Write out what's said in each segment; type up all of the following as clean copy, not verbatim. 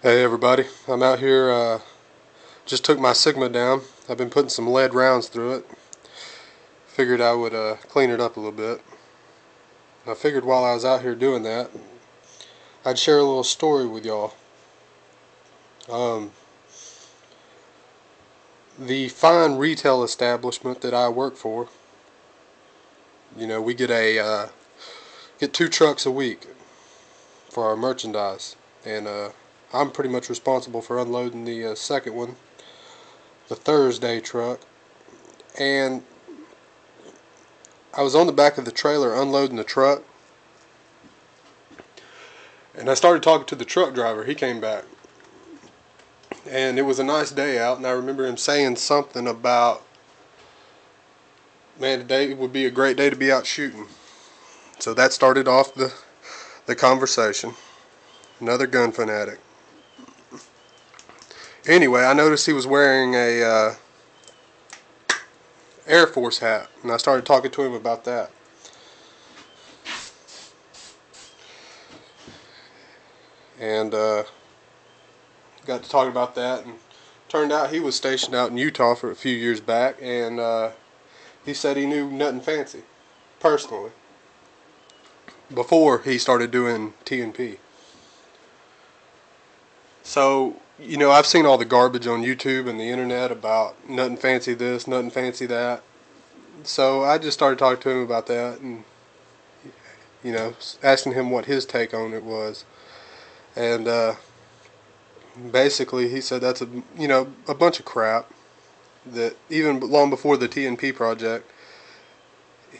Hey everybody, I'm out here, just took my Sigma down. I've been putting some lead rounds through it. Figured I would clean it up a little bit. I figured while I was out here doing that, I'd share a little story with y'all. The fine retail establishment that I work for, we get 2 trucks a week for our merchandise, and I'm pretty much responsible for unloading the second one, the Thursday truck. And I was on the back of the trailer unloading the truck, and I started talking to the truck driver. He came back, and it was a nice day out, and I remember him saying something about, man, today would be a great day to be out shooting. So that started off the conversation. Another gun fanatic. Anyway, I noticed he was wearing a Air Force hat, and I started talking to him about that. And got to talking about that, and turned out he was stationed out in Utah for a few years back, and he said he knew Nutnfancy personally before he started doing TNP. So, I've seen all the garbage on YouTube and the internet about Nutnfancy this, Nutnfancy that. So I just started talking to him about that, and asking him what his take on it was. And basically he said that's a bunch of crap. That even long before the TNP project,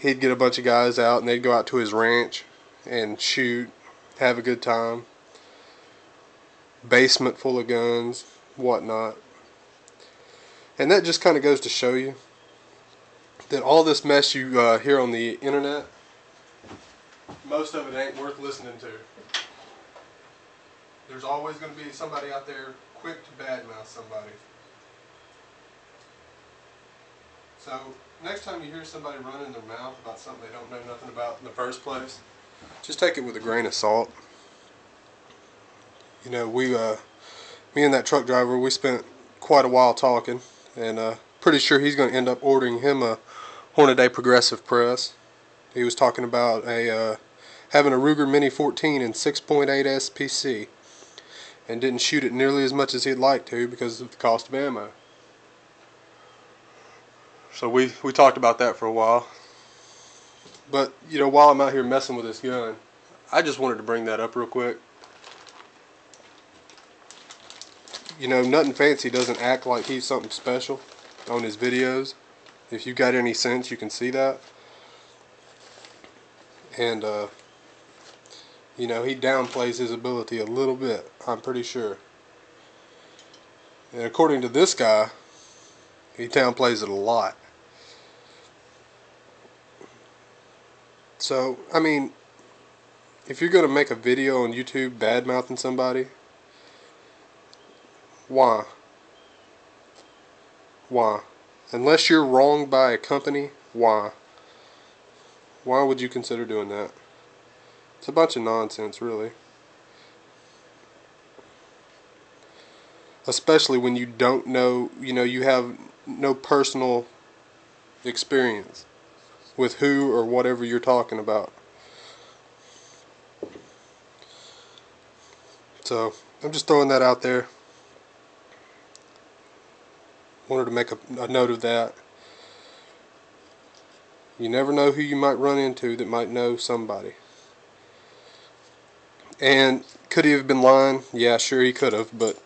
he'd get a bunch of guys out and they'd go out to his ranch and shoot, have a good time. Basement full of guns, whatnot. And that just kind of goes to show you that all this mess you hear on the internet, most of it ain't worth listening to. There's always going to be somebody out there quick to badmouth somebody. So next time you hear somebody running their mouth about something they don't know nothing about in the first place, just take it with a grain of salt. Me and that truck driver, we spent quite a while talking, and pretty sure he's going to end up ordering him a Hornady Progressive Press. He was talking about having a Ruger Mini 14 in 6.8 SPC, and didn't shoot it nearly as much as he'd like to because of the cost of ammo. So we talked about that for a while. But, while I'm out here messing with this gun, I just wanted to bring that up real quick. Nutnfancy doesn't act like he's something special on his videos. If you've got any sense, you can see that. And, he downplays his ability a little bit, I'm pretty sure. And according to this guy, he downplays it a lot. So, if you're going to make a video on YouTube bad-mouthing somebody, why? Why? Unless you're wronged by a company, why? Why would you consider doing that? It's a bunch of nonsense, really. Especially when you don't know, you have no personal experience with who or whatever you're talking about. So, I'm just throwing that out there. Wanted to make a note of that. You never know who you might run into that might know somebody. And could he have been lying? Yeah, sure he could have, but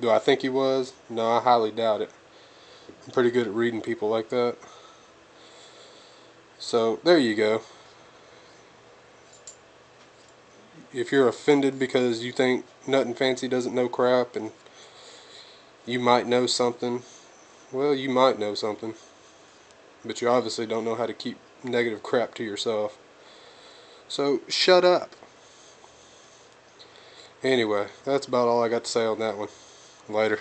do I think he was? No, I highly doubt it. I'm pretty good at reading people like that. So, there you go. If you're offended because you think Nutnfancy doesn't know crap and you might know something, well, you might know something. But you obviously don't know how to keep negative crap to yourself. So, shut up. Anyway, that's about all I got to say on that one. Later.